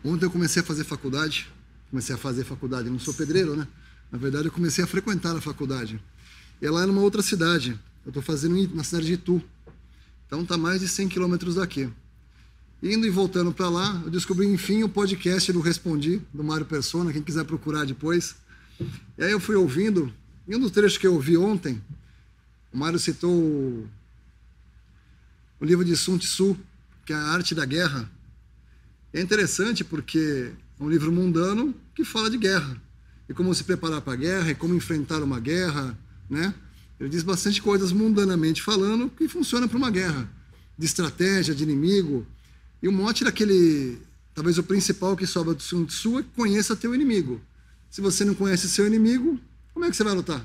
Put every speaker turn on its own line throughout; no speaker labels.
Ontem eu comecei a fazer faculdade. Não sou pedreiro, né? Na verdade, eu comecei a frequentar a faculdade. E ela é numa outra cidade. Eu estou fazendo na cidade de Itu. Então está mais de 100 quilômetros daqui. Indo e voltando para lá, eu descobri, enfim, o podcast do Respondi, do Mário Persona, quem quiser procurar depois. E aí eu fui ouvindo, e um dos trechos que eu ouvi ontem, o Mário citou o livro de Sun Tzu, que é A Arte da Guerra. É interessante porque é um livro mundano que fala de guerra, e como se preparar para a guerra, e como enfrentar uma guerra, né? Ele diz bastante coisas mundanamente falando que funcionam para uma guerra, de estratégia, de inimigo. E o mote daquele, talvez o principal que sobra do Sun Tzu é conheça teu inimigo. Se você não conhece seu inimigo, como é que você vai lutar?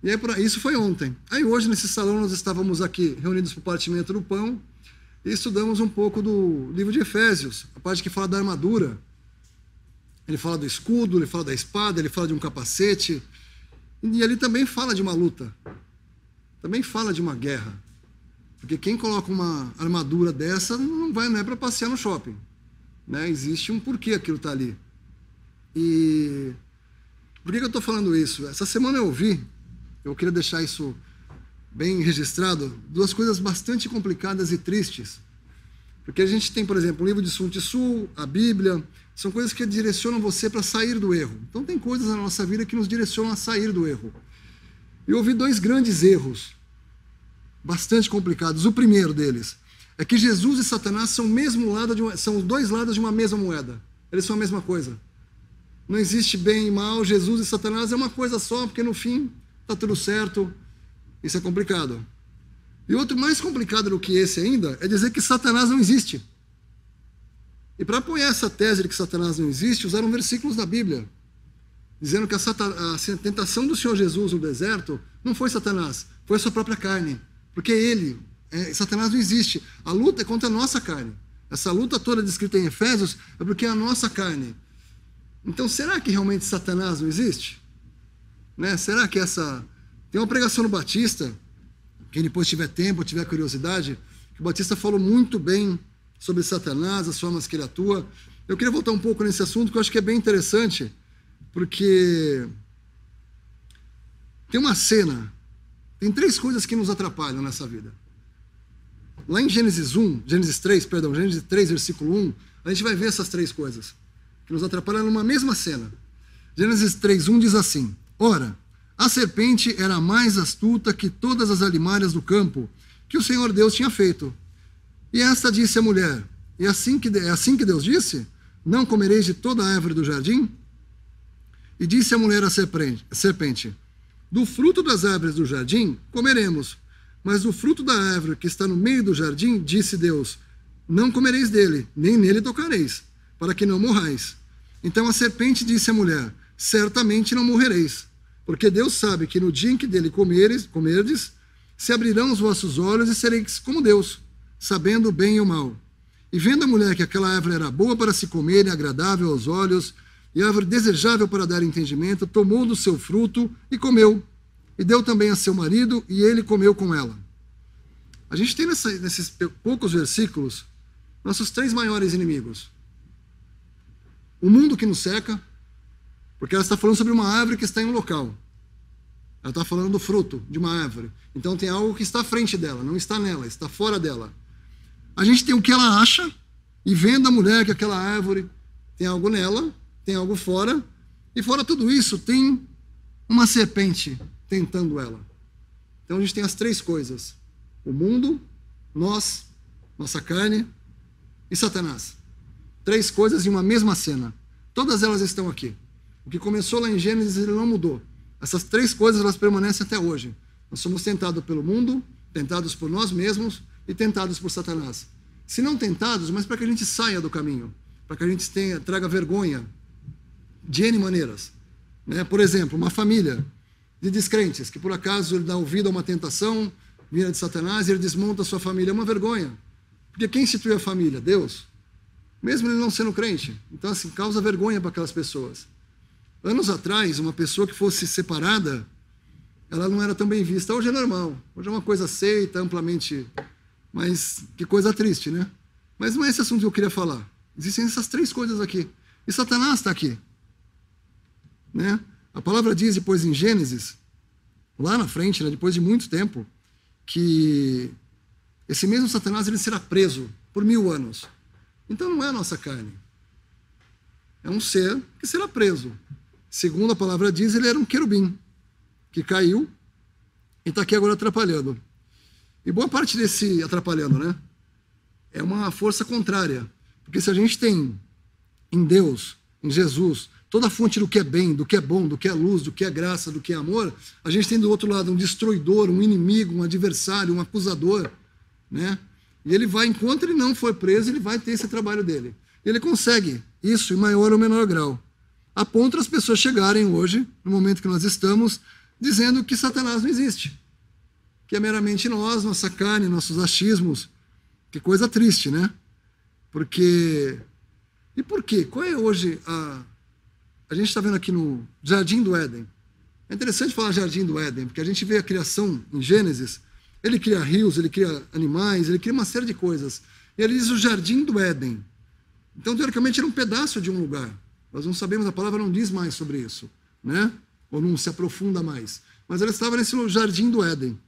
E aí, isso foi ontem. Aí hoje, nesse salão, nós estávamos aqui reunidos para o partimento do pão e estudamos um pouco do livro de Efésios, a parte que fala da armadura. Ele fala do escudo, ele fala da espada, ele fala de um capacete. E ali também fala de uma luta, também fala de uma guerra. Porque quem coloca uma armadura dessa não é para passear no shopping, né? Existe um porquê aquilo está ali. E por que eu estou falando isso? Essa semana eu queria deixar isso bem registrado, duas coisas bastante complicadas e tristes. Porque a gente tem, por exemplo, o livro de Sun Tzu, a Bíblia, são coisas que direcionam você para sair do erro. Então tem coisas na nossa vida que nos direcionam a sair do erro. E eu ouvi dois grandes erros, bastante complicados. O primeiro deles é que Jesus e Satanás são são dois lados de uma mesma moeda. Eles são a mesma coisa. Não existe bem e mal, Jesus e Satanás é uma coisa só, porque no fim está tudo certo. Isso é complicado. E outro mais complicado do que esse ainda é dizer que Satanás não existe. E para apoiar essa tese de que Satanás não existe, usaram versículos da Bíblia, dizendo que a tentação do Senhor Jesus no deserto não foi Satanás, foi a sua própria carne. Porque Satanás não existe. A luta é contra a nossa carne. Essa luta toda descrita em Efésios é porque é a nossa carne. Então, será que realmente Satanás não existe? Né? Será que Tem uma pregação no Batista, quem depois tiver tempo, tiver curiosidade, que o Batista falou muito bem sobre Satanás, as formas que ele atua. Eu queria voltar um pouco nesse assunto, que eu acho que é bem interessante, porque tem uma cena, tem três coisas que nos atrapalham nessa vida. Lá em Gênesis 3, versículo 1, a gente vai ver essas três coisas que nos atrapalham numa mesma cena. Gênesis 3:1 diz assim: Ora, a serpente era mais astuta que todas as alimárias do campo que o Senhor Deus tinha feito. E esta disse à mulher: é assim que Deus disse? Não comereis de toda a árvore do jardim? E disse a mulher à serpente: do fruto das árvores do jardim comeremos, mas do fruto da árvore que está no meio do jardim, disse Deus: não comereis dele, nem nele tocareis, para que não morrais. Então a serpente disse à mulher: certamente não morrereis, porque Deus sabe que no dia em que dele comerdes, se abrirão os vossos olhos e sereis como Deus, sabendo o bem e o mal. E vendo a mulher que aquela árvore era boa para se comer e agradável aos olhos, e árvore desejável para dar entendimento, tomou do seu fruto e comeu. E deu também a seu marido, e ele comeu com ela. A gente tem nesses poucos versículos nossos três maiores inimigos. O mundo que nos cerca, porque ela está falando sobre uma árvore que está em um local. Ela está falando do fruto de uma árvore. Então tem algo que está à frente dela, não está nela, está fora dela. A gente tem o que ela acha, e vendo a mulher que aquela árvore tem algo nela, tem algo fora, e fora tudo isso tem uma serpente tentando ela. Então a gente tem as três coisas: o mundo, nós, nossa carne e Satanás. Três coisas em uma mesma cena. Todas elas estão aqui. O que começou lá em Gênesis, ele não mudou. Essas três coisas, elas permanecem até hoje. Nós somos tentados pelo mundo, tentados por nós mesmos e tentados por Satanás. Se não tentados, mas para que a gente saia do caminho, para que a gente traga vergonha de N maneiras. Né? Por exemplo, uma família de descrentes, que por acaso ele dá ouvido a uma tentação vinda de Satanás e ele desmonta a sua família. É uma vergonha. Porque quem instituiu a família? Deus. Mesmo ele não sendo crente. Então, assim, causa vergonha para aquelas pessoas. Anos atrás, uma pessoa que fosse separada, ela não era tão bem vista. Hoje é normal. Hoje é uma coisa aceita, amplamente. Mas que coisa triste, né? Mas não é esse assunto que eu queria falar. Existem essas três coisas aqui. E Satanás está aqui. Né? A palavra diz depois em Gênesis, lá na frente, né, depois de muito tempo, que esse mesmo Satanás ele será preso por 1000 anos. Então não é a nossa carne. É um ser que será preso. Segundo a palavra diz, ele era um querubim que caiu e está aqui agora atrapalhando. E boa parte desse atrapalhando, né? É uma força contrária. Porque se a gente tem em Deus, em Jesus, toda a fonte do que é bem, do que é bom, do que é luz, do que é graça, do que é amor, a gente tem do outro lado um destruidor, um inimigo, um adversário, um acusador, né? E ele vai, enquanto ele não for preso, ele vai ter esse trabalho dele. Ele consegue isso em maior ou menor grau. A ponto das pessoas chegarem hoje, no momento que nós estamos, dizendo que Satanás não existe. Que é meramente nós, nossa carne, nossos achismos. Que coisa triste, né? Porque... E por quê? Qual é hoje a... A gente está vendo aqui no Jardim do Éden. É interessante falar Jardim do Éden, porque a gente vê a criação em Gênesis. Ele cria rios, ele cria animais, ele cria uma série de coisas. E ele diz o Jardim do Éden. Então, teoricamente, era um pedaço de um lugar. Nós não sabemos, a palavra não diz mais sobre isso, né? Ou não se aprofunda mais. Mas ela estava nesse Jardim do Éden.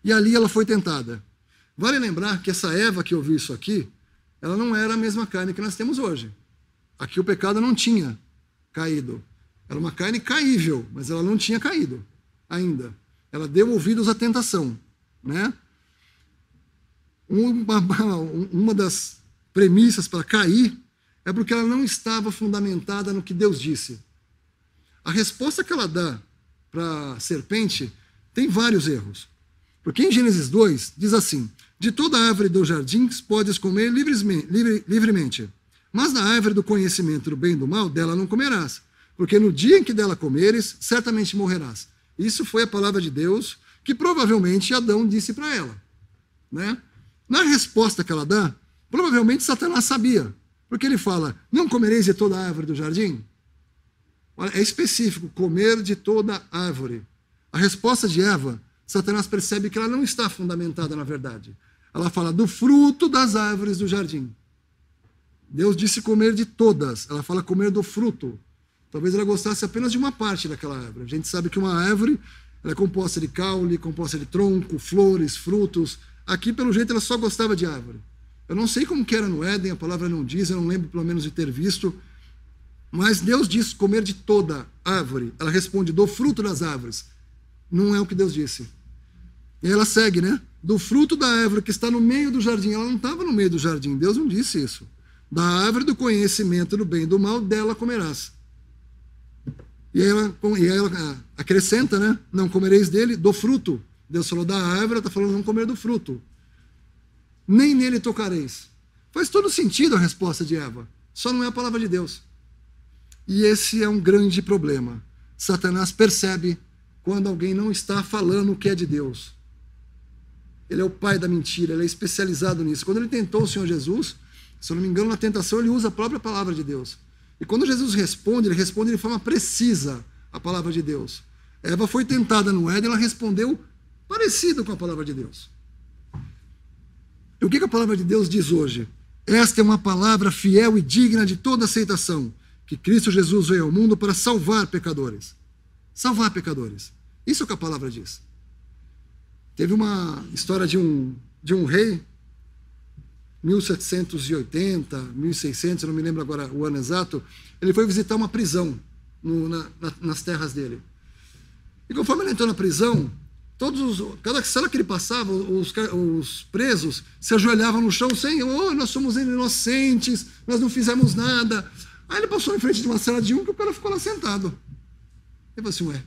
E ali ela foi tentada. Vale lembrar que essa Eva que ouviu isso aqui, ela não era a mesma carne que nós temos hoje. Aqui o pecado não tinha caído. Era uma carne caível, mas ela não tinha caído ainda. Ela deu ouvidos à tentação, né? Uma das premissas para cair é porque ela não estava fundamentada no que Deus disse. A resposta que ela dá para a serpente tem vários erros. Porque em Gênesis 2 diz assim: de toda árvore dos jardins podes comer livremente, mas da árvore do conhecimento do bem e do mal, dela não comerás, porque no dia em que dela comeres, certamente morrerás. Isso foi a palavra de Deus que provavelmente Adão disse para ela, né? Na resposta que ela dá, provavelmente Satanás sabia, porque ele fala: não comereis de toda a árvore do jardim? É específico, comer de toda árvore. A resposta de Eva, Satanás percebe que ela não está fundamentada na verdade. Ela fala do fruto das árvores do jardim. Deus disse comer de todas. Ela fala comer do fruto. Talvez ela gostasse apenas de uma parte daquela árvore. A gente sabe que uma árvore ela é composta de caule, composta de tronco, flores, frutos. Aqui, pelo jeito, ela só gostava de árvore. Eu não sei como que era no Éden, a palavra não diz, eu não lembro pelo menos de ter visto. Mas Deus disse comer de toda árvore. Ela responde do fruto das árvores. Não é o que Deus disse. E ela segue, né? Do fruto da árvore que está no meio do jardim. Ela não estava no meio do jardim, Deus não disse isso. Da árvore do conhecimento do bem e do mal, dela comerás. E ela acrescenta, né? Não comereis dele, do fruto. Deus falou da árvore, ela está falando não comer do fruto. Nem nele tocareis. Faz todo sentido a resposta de Eva. Só não é a palavra de Deus. E esse é um grande problema. Satanás percebe quando alguém não está falando o que é de Deus. Ele é o pai da mentira, ele é especializado nisso. Quando ele tentou o Senhor Jesus, se eu não me engano, na tentação ele usa a própria palavra de Deus. E quando Jesus responde, ele responde de forma precisa a palavra de Deus. Eva foi tentada no Éden, ela respondeu parecido com a palavra de Deus. E o que a palavra de Deus diz hoje? Esta é uma palavra fiel e digna de toda aceitação, que Cristo Jesus veio ao mundo para salvar pecadores. Salvar pecadores. Isso é o que a palavra diz. Teve uma história de um rei, 1780, 1600, eu não me lembro agora o ano exato. Ele foi visitar uma prisão nas terras dele. E conforme ele entrou na prisão, cada cela que ele passava, os presos se ajoelhavam no chão: Senhor, nós somos inocentes, nós não fizemos nada. Aí ele passou em frente de uma cela de que o cara ficou lá sentado. Ele falou assim: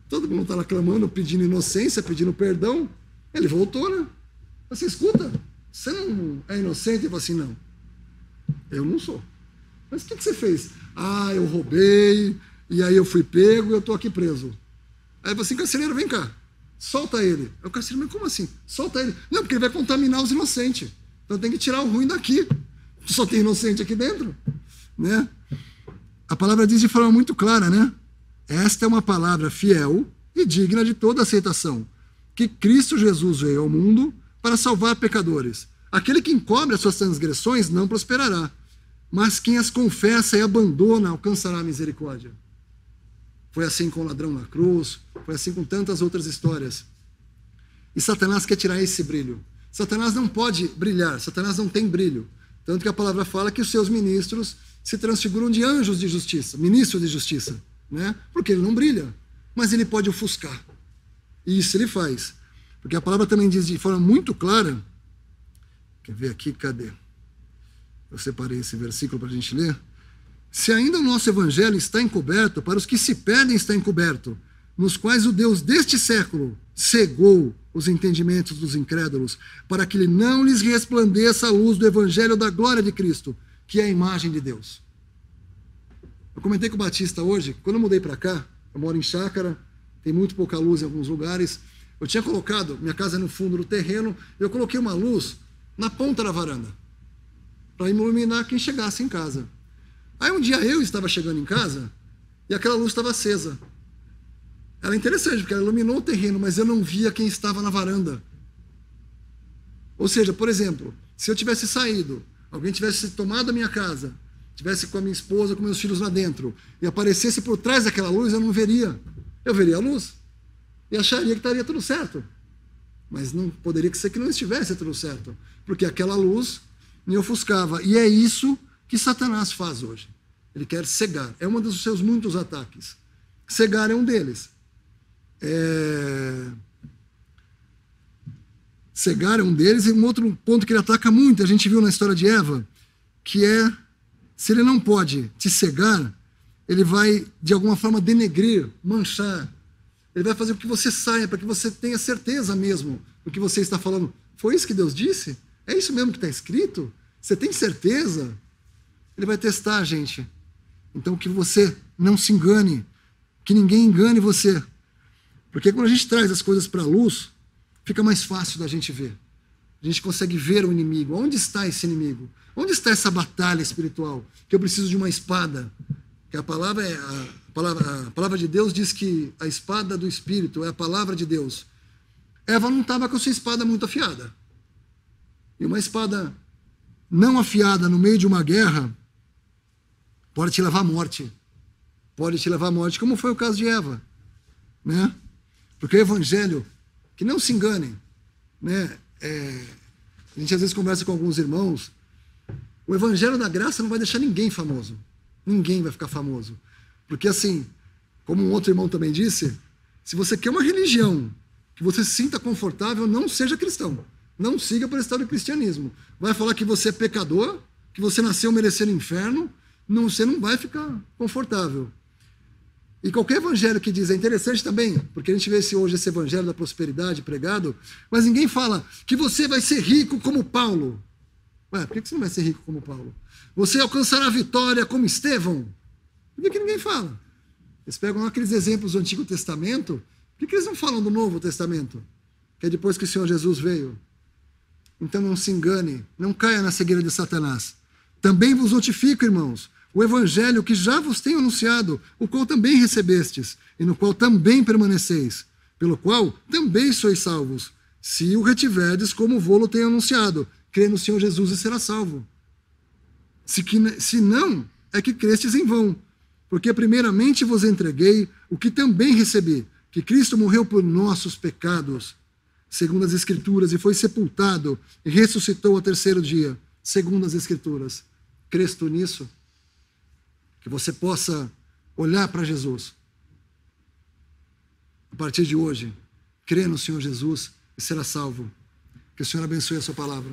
todo mundo está lá clamando, pedindo inocência, pedindo perdão. Ele voltou, né? Assim: escuta, você não é inocente? Ele falou assim: não, eu não sou. Mas o que você fez? Eu roubei, e aí eu fui pego e eu estou aqui preso. Aí ele falou assim: carcereiro, vem cá, solta ele. Aí o carcereiro: mas como assim? Solta ele. Não, porque ele vai contaminar os inocentes. Então tem que tirar o ruim daqui. Só tem inocente aqui dentro, né? A palavra diz de forma muito clara, né? Esta é uma palavra fiel e digna de toda aceitação, que Cristo Jesus veio ao mundo para salvar pecadores. Aquele que encobre as suas transgressões não prosperará, mas quem as confessa e abandona alcançará a misericórdia. Foi assim com o ladrão na cruz, foi assim com tantas outras histórias. E Satanás quer tirar esse brilho. Satanás não pode brilhar, Satanás não tem brilho. Tanto que a palavra fala que os seus ministros se transfiguram de anjos de justiça, ministros de justiça, né? Porque ele não brilha, mas ele pode ofuscar. E isso ele faz. Porque a palavra também diz de forma muito clara, quer ver aqui, cadê? Eu separei esse versículo para a gente ler. Se ainda o nosso evangelho está encoberto, para os que se perdem está encoberto, nos quais o Deus deste século cegou os entendimentos dos incrédulos, para que não lhes resplandeça a luz do evangelho da glória de Cristo, que é a imagem de Deus. Eu comentei com o Batista hoje, quando eu mudei para cá, eu moro em chácara, tem muito pouca luz em alguns lugares, eu tinha colocado, minha casa é no fundo do terreno, eu coloquei uma luz na ponta da varanda, para iluminar quem chegasse em casa. Aí um dia eu estava chegando em casa, e aquela luz estava acesa. Era interessante, porque ela iluminou o terreno, mas eu não via quem estava na varanda. Ou seja, por exemplo, se eu tivesse saído, alguém tivesse tomado a minha casa, tivesse com a minha esposa, com meus filhos lá dentro, e aparecesse por trás daquela luz, eu não veria. Eu veria a luz e acharia que estaria tudo certo. Mas não poderia ser que não estivesse tudo certo, porque aquela luz me ofuscava. E é isso que Satanás faz hoje. Ele quer cegar. É um dos seus muitos ataques. Cegar é um deles. Cegar é um deles, e um outro ponto que ele ataca muito, a gente viu na história de Eva, que é, se ele não pode te cegar, ele vai, de alguma forma, denegrir, manchar. Ele vai fazer com que você saia, para que você tenha certeza mesmo do que você está falando. Foi isso que Deus disse? É isso mesmo que está escrito? Você tem certeza? Ele vai testar a gente. Então, que você não se engane, que ninguém engane você. Porque quando a gente traz as coisas para a luz, fica mais fácil da gente ver. A gente consegue ver o inimigo. Onde está esse inimigo? Onde está essa batalha espiritual? Que eu preciso de uma espada. Que a palavra de Deus diz que a espada do Espírito é a palavra de Deus. Eva não estava com a sua espada muito afiada. E uma espada não afiada no meio de uma guerra pode te levar à morte. Pode te levar à morte, como foi o caso de Eva, né? Porque o evangelho, que não se enganem, né? A gente às vezes conversa com alguns irmãos, o evangelho da graça não vai deixar ninguém famoso. Ninguém vai ficar famoso. Porque assim, como um outro irmão também disse, se você quer uma religião que você se sinta confortável, não seja cristão. Não siga para o estado do cristianismo. Vai falar que você é pecador, que você nasceu merecendo o inferno, você não vai ficar confortável. E qualquer evangelho que diz, é interessante também, porque a gente vê hoje esse evangelho da prosperidade pregado, mas ninguém fala que você vai ser rico como Paulo. Ué, por que você não vai ser rico como Paulo? Você alcançará a vitória como Estevão. Por que ninguém fala? Eles pegam aqueles exemplos do Antigo Testamento, por que eles não falam do Novo Testamento? Que é depois que o Senhor Jesus veio. Então não se engane, não caia na cegueira de Satanás. Também vos notifico, irmãos, o evangelho que já vos tenho anunciado, o qual também recebestes, e no qual também permaneceis, pelo qual também sois salvos, se o retiverdes como vou-lo tenho anunciado. Crê no Senhor Jesus e será salvo. Se não, é que crestes em vão, porque primeiramente vos entreguei o que também recebi, que Cristo morreu por nossos pecados, segundo as Escrituras, e foi sepultado, e ressuscitou ao terceiro dia, segundo as Escrituras. Crês tu nisso? Que você possa olhar para Jesus. A partir de hoje, crê no Senhor Jesus e será salvo. Que o Senhor abençoe a sua palavra.